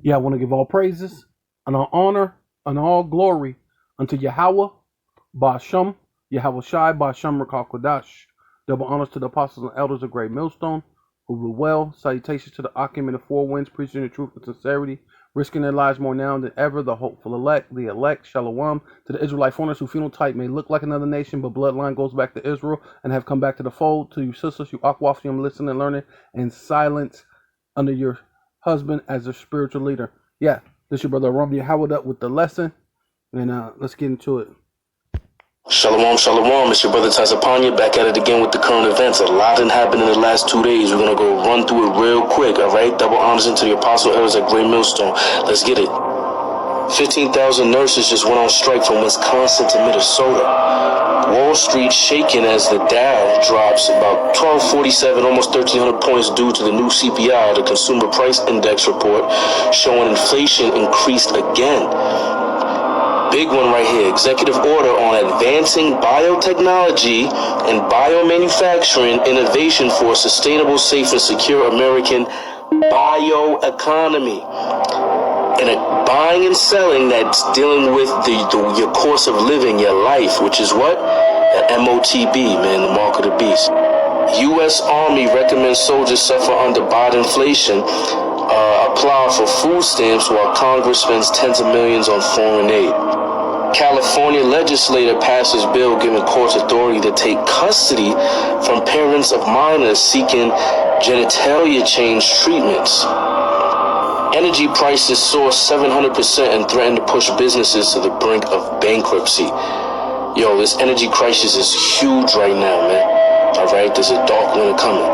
Yeah, I want to give all praises and all honor and all glory unto Yahweh, Ba'ashem, Yahweh Shai, Ba'ashem Rakal Kodash. Double honors to the apostles and elders of Great Millstone, who rule well. Salutations to the Akim in the four winds, preaching the truth with sincerity, risking their lives more now than ever. The hopeful elect, the elect, Shalom. To the Israelite foreigners who phenotype may look like another nation, but bloodline goes back to Israel and have come back to the fold. To you sisters, you Akwafim, listening and learning in silence under your husband as a spiritual leader. Yeah, this your brother Romney Howard up with the lesson, and let's get into it. Shalom, shalom. It's your brother Tazapanya back at it again with the current events. A lot done happened in the last 2 days. We're gonna go run through it real quick, all right? Double honors into the apostle elders at Great Millstone. Let's get it. 15,000 nurses just went on strike from Wisconsin to Minnesota. Wall Street shaking as the Dow drops about 1247, almost 1,300 points due to the new CPI, the Consumer Price Index report, showing inflation increased again. Big one right here, executive order on advancing biotechnology and biomanufacturing innovation for a sustainable, safe, and secure American bioeconomy. And a buying and selling that's dealing with your course of living, your life, which is what? That MOTB, man, the mark of the beast. U.S. Army recommends soldiers suffer under Biden-inflation, apply for food stamps while Congress spends tens of millions on foreign aid. California legislator passes bill giving courts authority to take custody from parents of minors seeking genitalia change treatments. Energy prices soar 700% and threaten to push businesses to the brink of bankruptcy. Yo, this energy crisis is huge right now, man. Alright, there's a dark winter coming.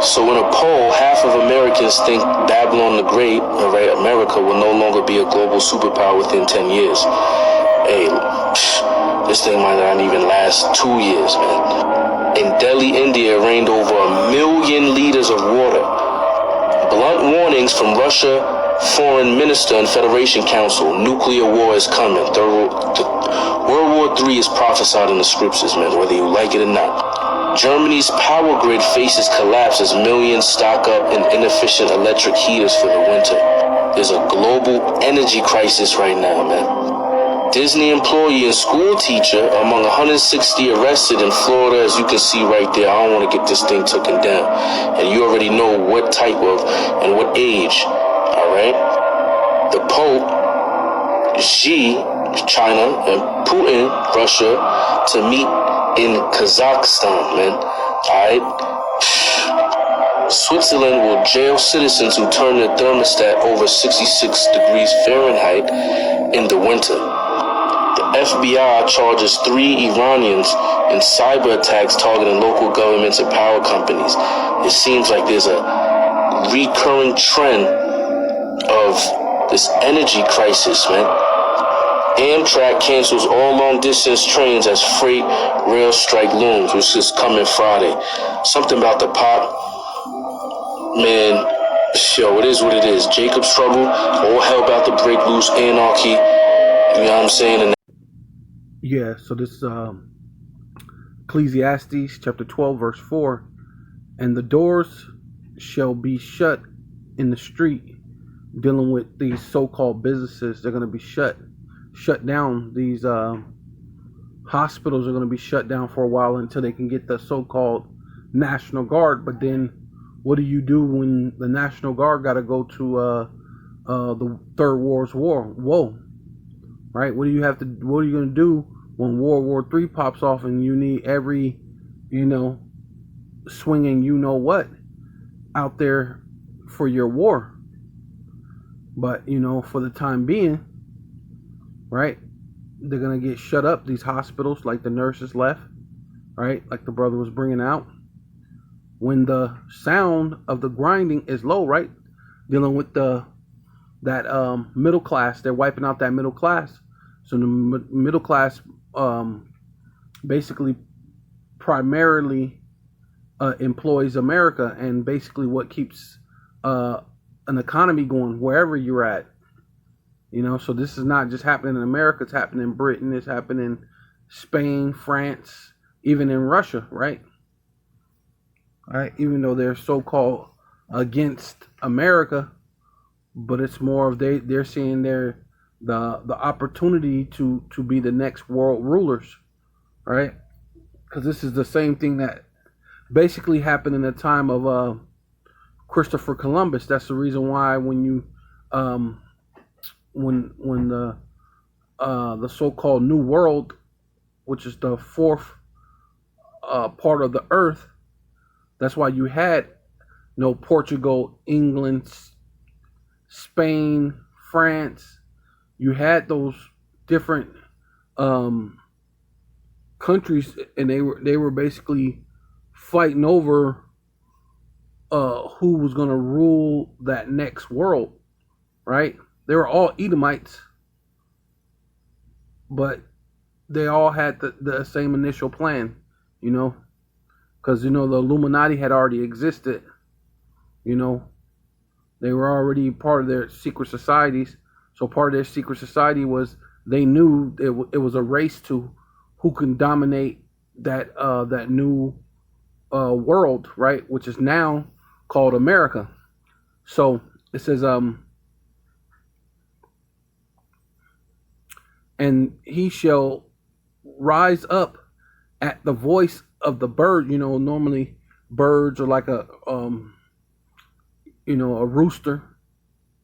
So in a poll, half of Americans think Babylon the Great, alright, America will no longer be a global superpower within 10 years. Hey, this thing might not even last 2 years, man. In Delhi, India, rained over 1 million liters of water. Blunt warnings from Russia, Foreign Minister and Federation Council. Nuclear war is coming. World War III is prophesied in the scriptures, man, whether you like it or not. Germany's power grid faces collapse as millions stock up in inefficient electric heaters for the winter. There's a global energy crisis right now, man. Disney employee and school teacher among 160 arrested in Florida, as you can see right there. I don't want to get this thing taken down. And you already know what type of and what age, all right? The Pope, Xi, China, and Putin, Russia, to meet in Kazakhstan, man, all right? Switzerland will jail citizens who turn their thermostat over 66 degrees Fahrenheit in the winter. The FBI charges 3 Iranians in cyber attacks targeting local governments and power companies. It seems like there's a recurring trend of this energy crisis, man. Amtrak cancels all long-distance trains as freight rail strike looms, which is coming Friday. Something about the pop, man, yo, it is what it is. Jacob's trouble, all hell about to break loose, anarchy, you know what I'm saying? And Yeah, so this Ecclesiastes chapter 12 verse 4, and the doors shall be shut in the street, dealing with these so-called businesses. They're going to be shut down. These hospitals are going to be shut down for a while until they can get the so-called National Guard. But then what do you do when the National Guard got to go to the Third World War? Whoa. Right? What are you going to do when World War III pops off and you need every, swinging what out there for your war? But, for the time being, right, they're going to get shut up, these hospitals, like the nurses left, right, like the brother was bringing out. When the sound of the grinding is low, right, dealing with that middle class, they're wiping out that middle class. So the middle class basically primarily employs America, and basically what keeps an economy going wherever you're at. So this is not just happening in America, it's happening in Britain, it's happening in Spain, France, even in Russia, right? All right, even though they're so-called against America, but it's more of they're seeing the opportunity to be the next world rulers, right? Because this is the same thing that basically happened in the time of Christopher Columbus. That's the reason why when you um, when the so-called New World, which is the fourth part of the Earth, that's why you had Portugal, England, Spain, France. You had those different um, countries, and they were basically fighting over who was going to rule that next world, right? They were all Edomites, but they all had the same initial plan, you know, because the Illuminati had already existed, you know, they were already part of their secret societies. So part of their secret society was they knew it was a race to who can dominate that new world, right? Which is now called America. So it says, and he shall rise up at the voice of the bird. Normally birds are like a rooster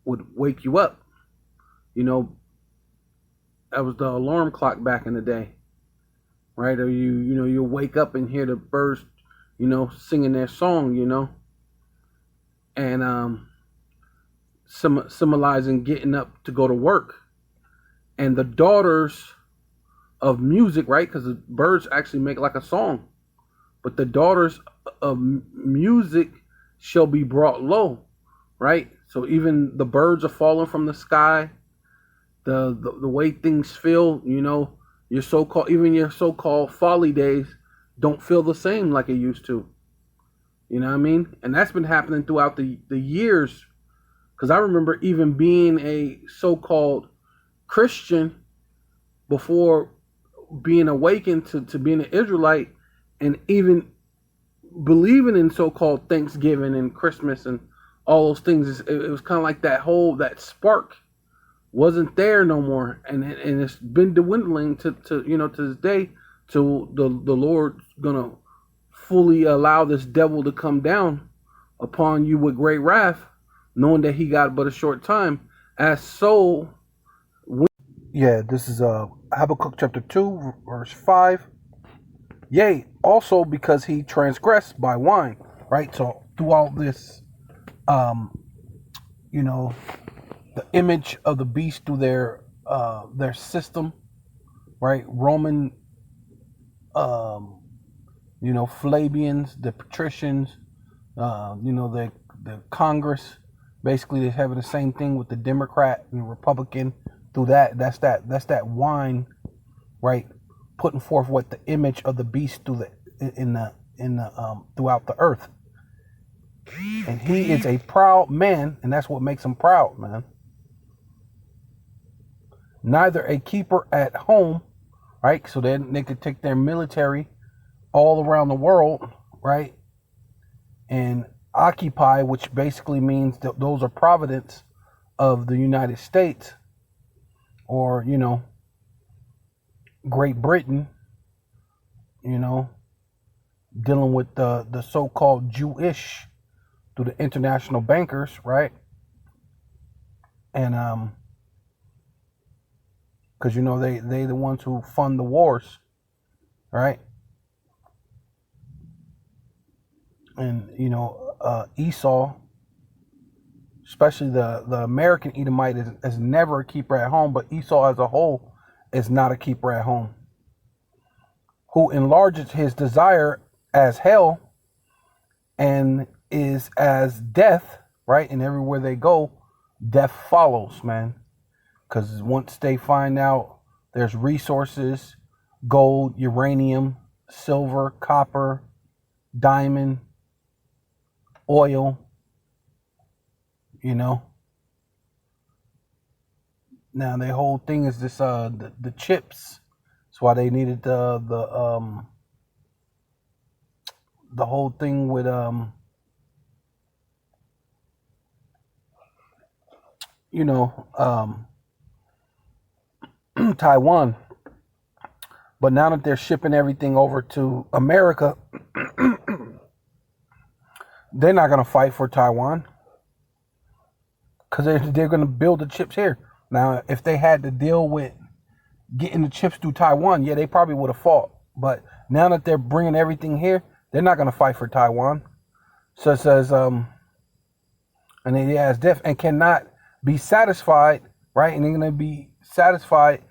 would wake you up. That was the alarm clock back in the day, right? Or you wake up and hear the birds, singing their song, and symbolizing getting up to go to work. And the daughters of music, right? Because the birds actually make like a song, but the daughters of music shall be brought low, right? So even the birds are falling from the sky. The way things feel, your so-called folly days don't feel the same like it used to. You know what I mean? And that's been happening throughout the years. Because I remember even being a so-called Christian before being awakened to being an Israelite, and even believing in so-called Thanksgiving and Christmas and all those things. It was kind of like that spark wasn't there no more, and it's been dwindling to this day, till the Lord's gonna fully allow this devil to come down upon you with great wrath, knowing that he got but a short time. As so, yeah, this is Habakkuk chapter 2, verse 5. Yea, also because he transgressed by wine, right? So throughout this, the image of the beast through their system, right? Roman, Flavians, the patricians, the Congress. Basically, they're having the same thing with the Democrat and Republican. Through that's that wine, right? Putting forth what the image of the beast through throughout the earth. And he is a proud man, and that's what makes him proud, man. Neither a keeper at home, right? So then they could take their military all around the world, right? And occupy, which basically means that those are providence of the United States, or Great Britain, dealing with the so-called Jewish through the international bankers, right? And because they the ones who fund the wars, right? And Esau, especially the American Edomite, is never a keeper at home, but Esau as a whole is not a keeper at home, who enlarges his desire as hell and is as death, right? And everywhere they go, death follows, man. Because once they find out there's resources, gold, uranium, silver, copper, diamond, oil, now their whole thing is this the chips. That's why they needed the whole thing with you know, Taiwan. But now that they're shipping everything over to America, they're not going to fight for Taiwan because they're going to build the chips here. Now, if they had to deal with getting the chips through Taiwan, yeah, they probably would have fought. But now that they're bringing everything here, they're not going to fight for Taiwan. So it says, and they as deaf and cannot be satisfied, right? And they're going to be satisfied.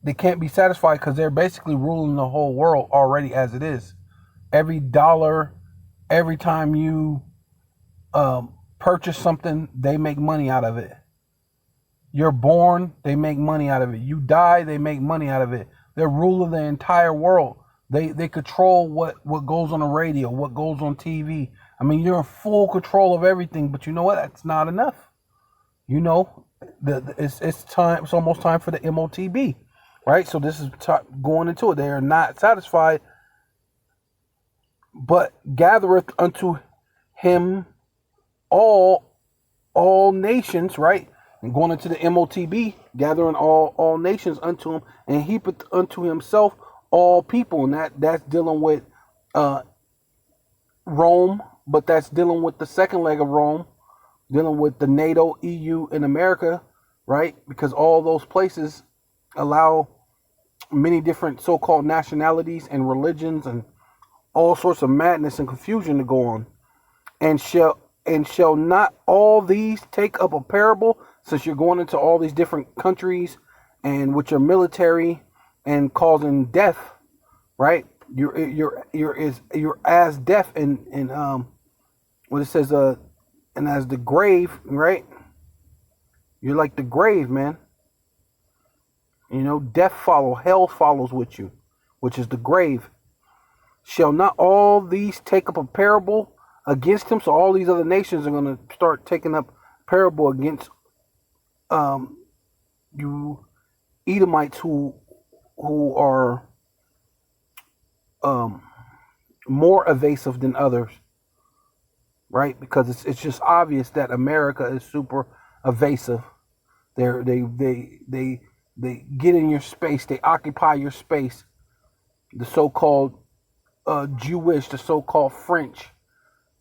They can't be satisfied because they're basically ruling the whole world already as it is. Every dollar, every time you purchase something, they make money out of it. You're born, they make money out of it. You die, they make money out of it. They're ruling the entire world. They control what goes on the radio, what goes on TV. I mean, you're in full control of everything. But you know what? That's not enough. You know, it's time. It's almost time for the MOTB, right? So this is going into it. They are not satisfied, but gathereth unto him all nations, right? And going into the MOTB, gathering all nations unto him, and heapeth unto himself all people. And that's dealing with Rome, but that's dealing with the second leg of Rome, dealing with the NATO, EU, and America, right? Because all those places allow many different so-called nationalities and religions and all sorts of madness and confusion to go on. And shall not all these take up a parable, since you're going into all these different countries and with your military and causing death, right? You're as deaf and what it says and as the grave, right? You're like the grave, man. You know, death hell follows with you, which is the grave. Shall not all these take up a parable against him? So all these other nations are going to start taking up parable against you Edomites who are more evasive than others, right? Because it's just obvious that America is super evasive. They get in your space. They occupy your space. The so-called Jewish, the so-called French,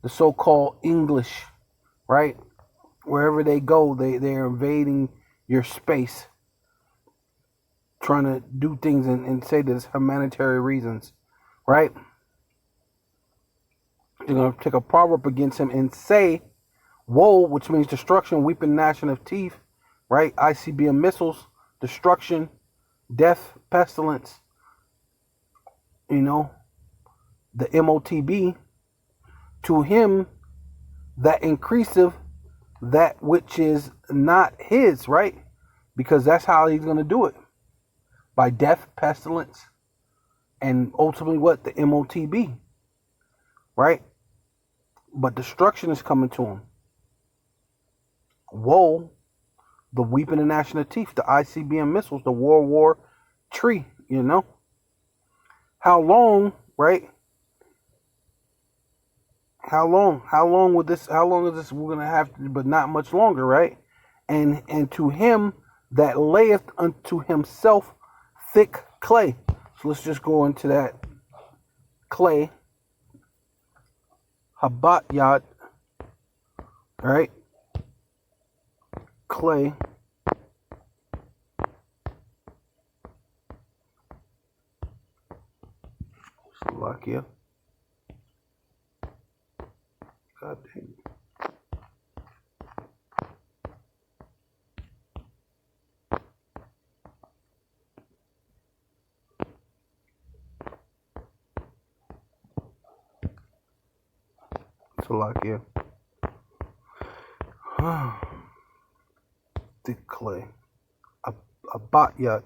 the so-called English, right? Wherever they go, they're invading your space, trying to do things and say that it's humanitarian reasons, right? They're going to take a proverb against him and say, woe, which means destruction, weeping, gnashing of teeth, right? ICBM missiles, destruction, death, pestilence, you know, the MOTB, to him that increaseth that which is not his, right? Because that's how he's going to do it. By death, pestilence, and ultimately what? The MOTB, right? But destruction is coming to him. Woe, the weeping and gnashing of teeth, the ICBM missiles, the World War tree, you know? How long, right? How long is this? We're going to have to, but not much longer, right? And to him that layeth unto himself thick clay. So let's just go into that clay. Habatyat, right? Clay. Slovakia. God dang. Slovakia. Thick clay. A batyat,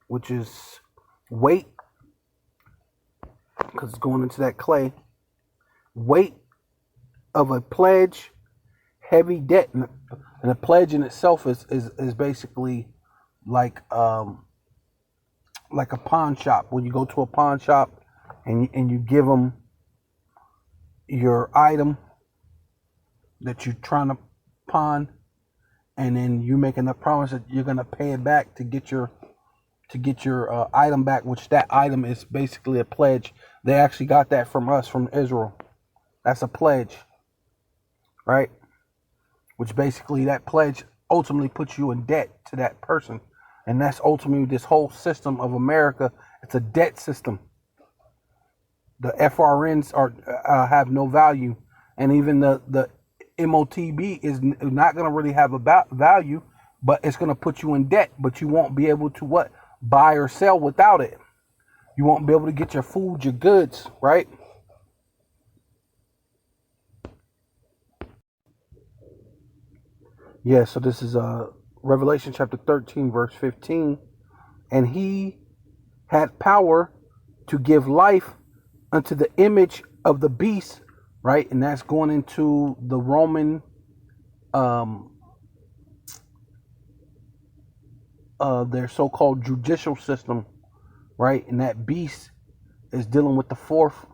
which is weight, because it's going into that clay. Weight of a pledge, heavy debt, and a pledge in itself is basically like a pawn shop. When you go to a pawn shop and you give them your item that you're trying to pawn, and then you making the promise that you're gonna pay it back to get your item back, which that item is basically a pledge. They actually got that from us, from Israel. That's a pledge, right? Which basically that pledge ultimately puts you in debt to that person. And that's ultimately this whole system of America. It's a debt system. The FRNs have no value. And even the MOTB is not going to really have a value, but it's going to put you in debt. But you won't be able to what? Buy or sell without it. You won't be able to get your food, your goods, right? Yeah, so this is Revelation chapter 13, verse 15. And he had power to give life unto the image of the beast, right? And that's going into the Roman their so-called judicial system, right? And that beast is dealing with the fourth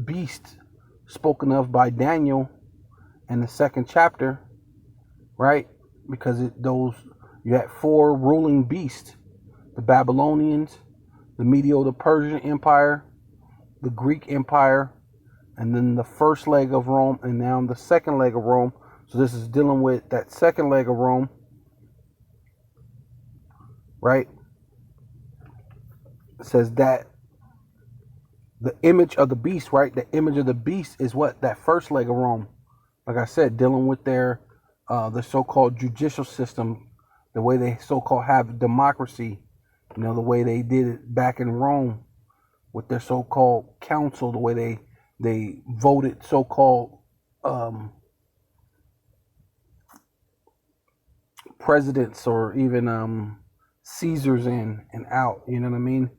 beast spoken of by Daniel in the second chapter, right? Because you had four ruling beasts: the Babylonians, the Medo-Persian Empire, the Greek Empire, and then the first leg of Rome, and now the second leg of Rome. So this is dealing with that second leg of Rome, right? It says that the image of the beast, right? The image of the beast is what? That first leg of Rome. Like I said, dealing with the so-called judicial system, the way they so-called have democracy, the way they did it back in Rome with their so-called council, the way they voted so-called presidents or even Caesars in and out, you know what I mean?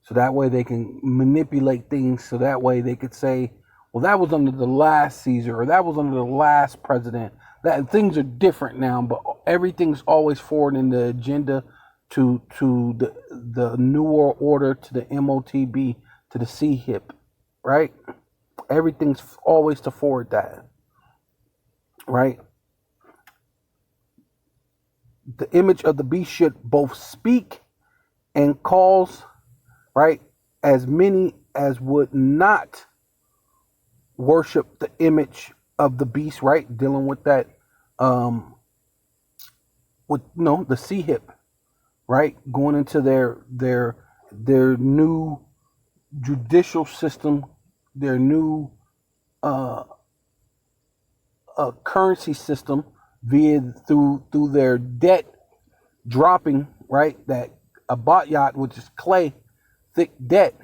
So that way they can manipulate things, so that way they could say, well, that was under the last Caesar, or that was under the last president. That things are different now, but everything's always forward in the agenda to the New World Order, to the MOTB, to the CHIP, right? Everything's always to forward that, right? The image of the beast should both speak and cause, right, as many as would not worship the image of the beast, right? Dealing with that, the CHIP, right? Going into their new judicial system, their new currency system through their debt dropping, right? That abayat, which is clay, thick debt,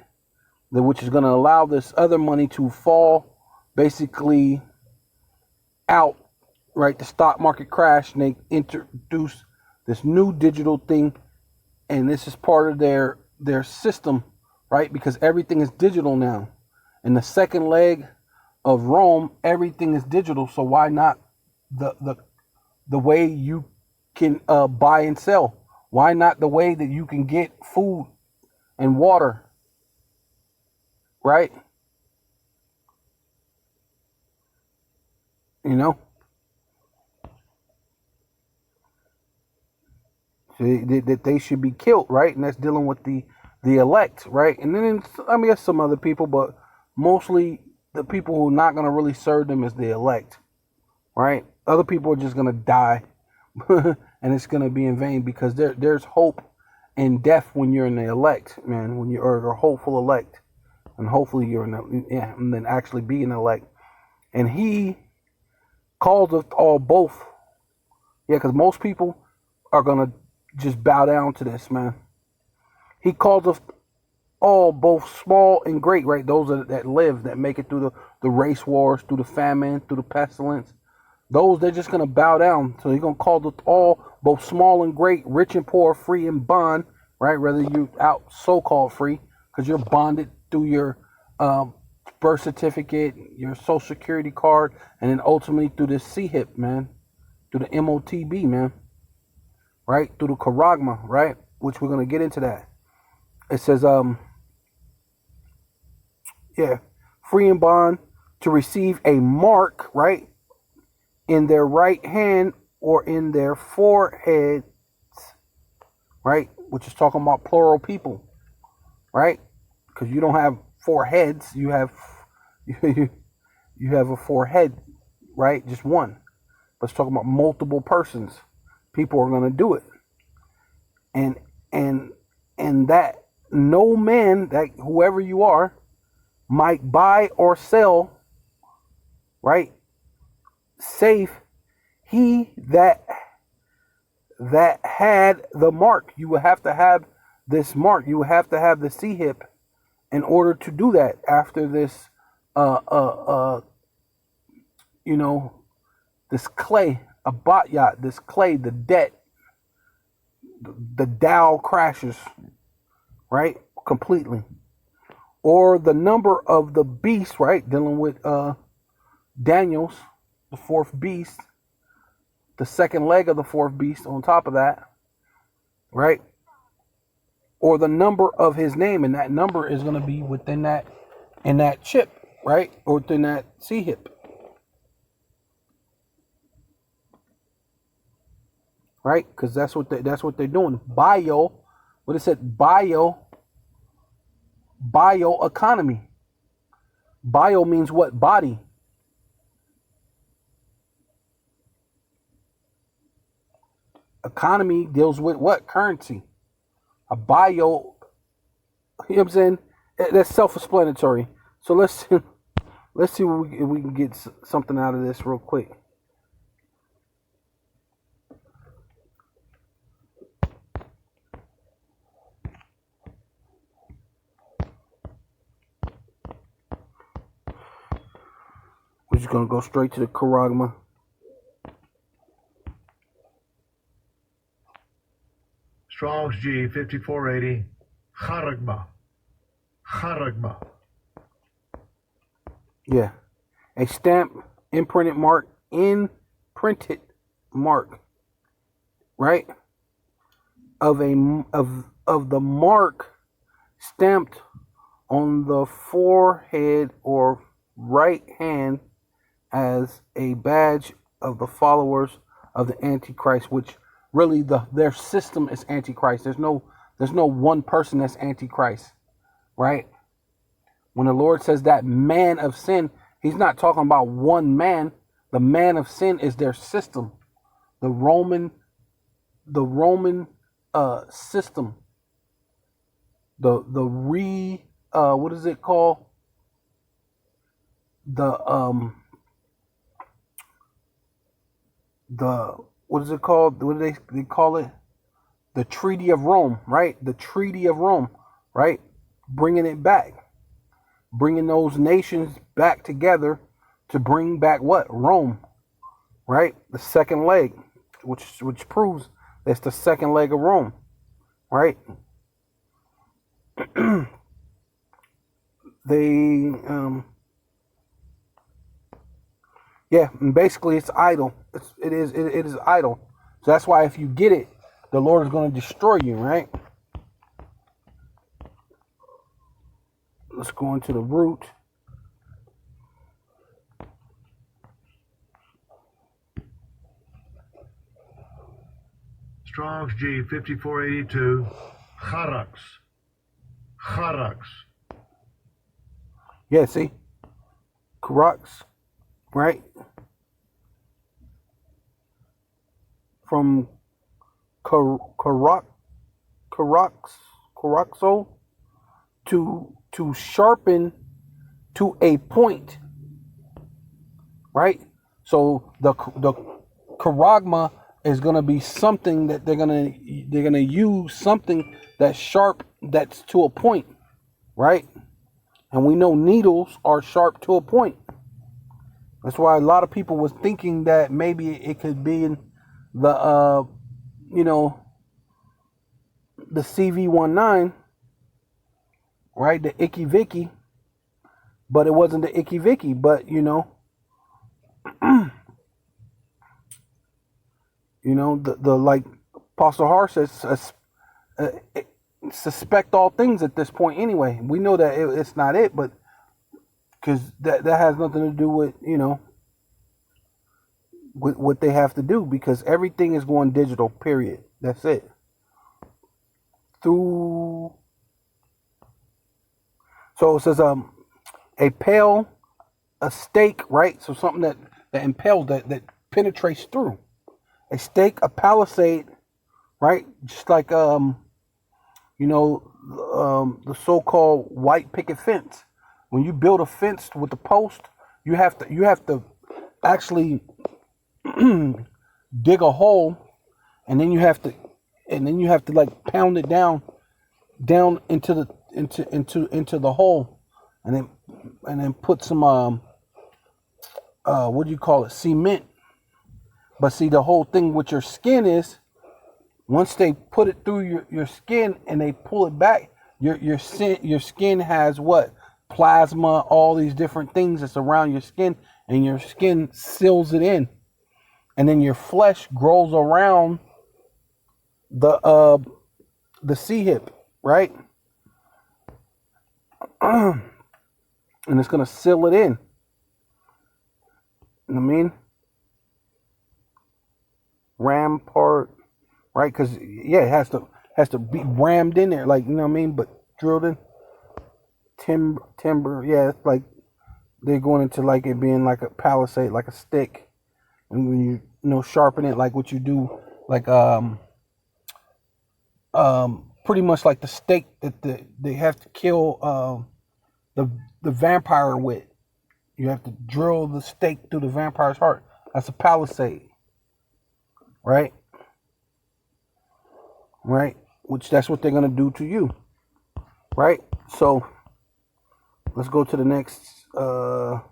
which is going to allow this other money to fall basically out, right? The stock market crash, and they introduce this new digital thing, and this is part of their system, right? Because everything is digital now. In the second leg of Rome, everything is digital. So why not the way you can buy and sell? Why not the way that you can get food and water, right? That they should be killed, right? And that's dealing with the elect, right? And then there's some other people, but mostly the people who are not going to really serve them is the elect, right? Other people are just going to die and it's going to be in vain, because there's hope in death when you're in the elect, man. When you're a hopeful elect, and hopefully you're and then actually be an elect. And he calls us all both, because most people are going to just bow down to this, man. He calls us all, both small and great, right? Those that live, that make it through the race wars, through the famine, through the pestilence. Those, they're just going to bow down. So he's going to call us all, both small and great, rich and poor, free and bond, right? Whether you're out so-called free, because you're bonded through your birth certificate, your social security card, and then ultimately through the CHIP, man. Through the MOTB, man. Right? Through the Charagma, right? Which we're going to get into that. It says, free and bond, to receive a mark, right, in their right hand or in their foreheads, right? Which is talking about plural people, right? Because you don't have four heads, you have you have a forehead, right? Just one. But it's talking about multiple persons. People are going to do it, and that no man, that whoever you are, might buy or sell, right? Save he that had the mark. You would have to have this mark. You would have to have the C-hip in order to do that. After this, this clay, a batyat, this clay, the debt, the Dow crashes, right, completely. Or the number of the beast, right, dealing with Daniel's, the fourth beast, the second leg of the fourth beast on top of that, right? Or the number of his name, and that number is going to be within that, in that chip, right? Or within that C-hip. Right? Because that's what they're doing. What it said, bioeconomy. Bio means what? Body. Economy deals with what? Currency. A bio, you know what I'm saying? That's self-explanatory. So let's see if we can get something out of this real quick. We're just going to go straight to the Charagma. Strong's G 5480. Charagma. Charagma. Yeah. A stamp, imprinted mark, imprinted mark, right? Of the mark stamped on the forehead or right hand as a badge of the followers of the Antichrist, which really their system is Antichrist. There's no one person that's Antichrist, right? When the Lord says that man of sin, he's not talking about one man. The man of sin is their system, the Roman system. What is it called? What is it called? What do they call it? The Treaty of Rome, right? The Treaty of Rome, right? Bringing it back. Bringing those nations back together to bring back what? Rome, right? The second leg, which proves that's the second leg of Rome, right? And basically it's idle. It is idle. So that's why if you get it, the Lord is going to destroy you, right? Let's go into the root. Strong's G 5482. Charax. Charax. Yeah, see? Charax, right? From Charaxo to sharpen to a point, right? So the charagma is going to be something that they're going to use something that's sharp, that's to a point, right? And we know needles are sharp to a point. That's why a lot of people was thinking that maybe it could be in the the CV-19, right? The Icky Vicky, but it wasn't the Icky Vicky. But the like Apostle Har says, suspect all things at this point. Anyway, we know that it's not it, but because that has nothing to do with with what they have to do, because everything is going digital, period. That's it. So it says a pale, a stake, right? So something that impels, that penetrates through. A stake, a palisade, right? Just like the so-called white picket fence. When you build a fence with a post, you have to actually dig a hole, and then you have to like pound it down into the hole, and then put some what do you call it, cement. But see, the whole thing with your skin is, once they put it through your skin and they pull it back, your skin has what? Plasma, all these different things that's around your skin, and your skin seals it in. And then your flesh grows around the C-hip, right? And it's gonna seal it in. You know what I mean? Ram part, right? Because yeah, it has to be rammed in there, like, you know what I mean, but drilled in. Timber, yeah, it's like they're going into like it being like a palisade, like a stick, and when you sharpen it, like what you do, like pretty much like the stake that they have to kill the vampire with. You have to drill the stake through the vampire's heart. That's a palisade. Right? Right? Which that's what they're going to do to you. Right? So, let's go to the next, Grapho.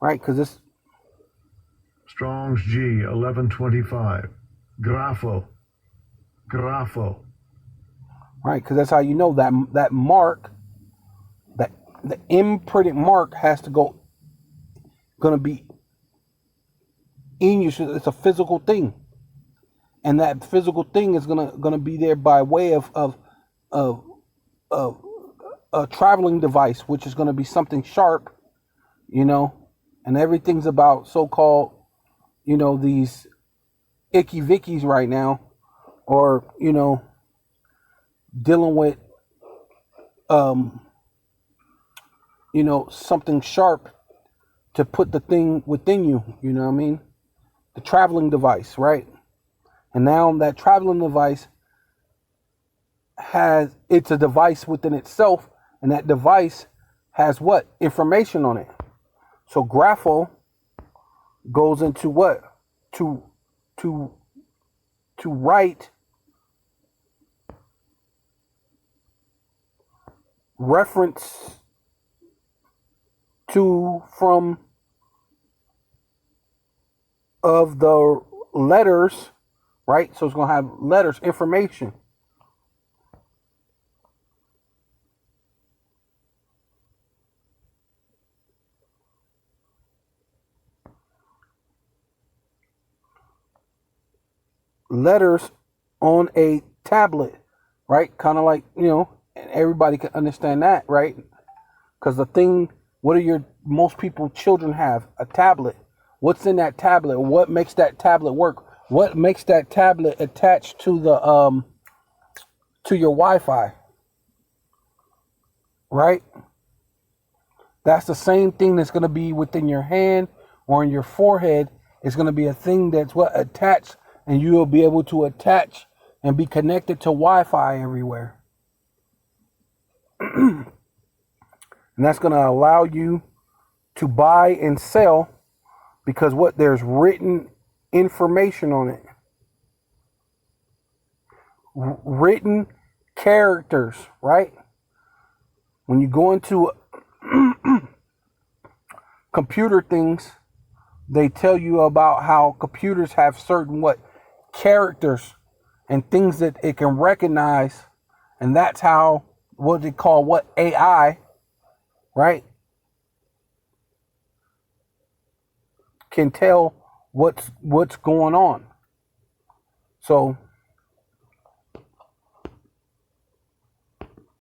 Right? Because this... Strong's G, 1125. Grapho. Right? Because that's how you know that mark, that the imprinted mark has to going to be in you. It's a physical thing, and that physical thing is gonna be there by way of a traveling device, which is gonna be something sharp, and everything's about so-called, these icky vickies right now, or dealing with something sharp to put the thing within you. You know what I mean? The traveling device, right? And now that traveling device it's a device within itself, and that device has what? Information on it. So Grapho goes into what? To write reference to from of the letters, right? So it's going to have letters, information. Letters on a tablet, right? Kind of like, and everybody can understand that, right? Because what do most people, children have? A tablet. What's in that tablet? What makes that tablet work? What makes that tablet attached to the to your Wi-Fi? Right? That's the same thing that's going to be within your hand or in your forehead. It's going to be a thing that's attached, and you will be able to attach and be connected to Wi-Fi everywhere. And that's going to allow you to buy and sell, because there's written information on it. Written characters, right? When you go into computer things, they tell you about how computers have certain characters and things that it can recognize, and that's how what they call AI, right? Can tell what's going on. So